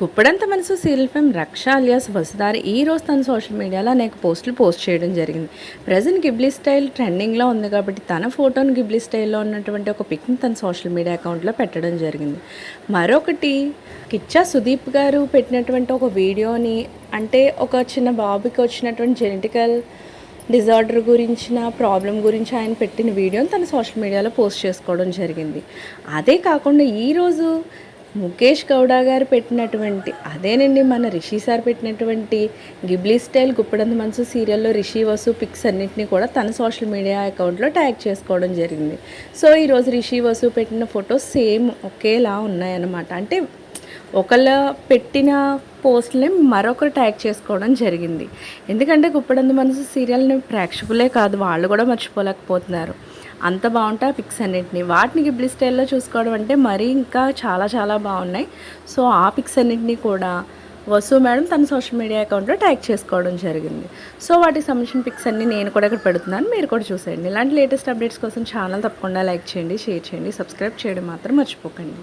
గుప్పడంత మనసు serial fame రక్ష alias Vasudhara ఈ రోజు తన సోషల్ మీడియాలో అనేక పోస్టులు పోస్ట్ చేయడం జరిగింది. ప్రజెంట్ గిబ్లీ స్టైల్ ట్రెండింగ్లో ఉంది కాబట్టి తన ఫోటోను గిబ్లీ స్టైల్లో ఉన్నటువంటి ఒక పిక్ని తన సోషల్ మీడియా అకౌంట్లో పెట్టడం జరిగింది. మరొకటి కిచ్చా సుదీప్ గారు పెట్టినటువంటి ఒక వీడియోని, అంటే ఒక చిన్న బాబుకి వచ్చినటువంటి జెనెటికల్ డిజార్డర్ గురించిన ప్రాబ్లం గురించి ఆయన పెట్టిన వీడియోని తన సోషల్ మీడియాలో పోస్ట్ చేసుకోవడం జరిగింది. అదే కాకుండా ఈరోజు ముఖేష్ గౌడ గారు పెట్టినటువంటి అదేనండి మన రిషి సార్ పెట్టినటువంటి గిబ్లీ స్టైల్ గుప్పడంత మనసు సీరియల్లో రిషి వసు పిక్స్ అన్నింటినీ కూడా తన సోషల్ మీడియా అకౌంట్లో ట్యాగ్ చేసుకోవడం జరిగింది. సో ఈరోజు రిషి వసు పెట్టిన ఫొటోస్ సేమ్ ఒకేలా ఉన్నాయన్నమాట. అంటే ఒకళ్ళ పెట్టిన పోస్ట్ని మరొకరు ట్యాగ్ చేసుకోవడం జరిగింది. ఎందుకంటే గుప్పడంత మనసు సీరియల్ని ప్రేక్షకులే కాదు వాళ్ళు కూడా మర్చిపోలేకపోతున్నారు. అంత బాగుంటాయి ఆ పిక్స్ అన్నింటినీ. వాటిని గిబ్లీ స్టైల్లో చూసుకోవడం అంటే మరీ ఇంకా చాలా చాలా బాగున్నాయి. సో ఆ పిక్స్ అన్నింటినీ కూడా వసు మేడం తన సోషల్ మీడియా అకౌంట్లో ట్యాగ్ చేసుకోవడం జరిగింది. సో వాటికి సంబంధించిన పిక్స్ అన్నీ నేను కూడా ఇక్కడ పెడుతున్నాను, మీరు కూడా చూసేయండి. ఇలాంటి లేటెస్ట్ అప్డేట్స్ కోసం ఛానల్ తప్పకుండా లైక్ చేయండి, షేర్ చేయండి, సబ్స్క్రైబ్ చేయడం మాత్రం మర్చిపోకండి.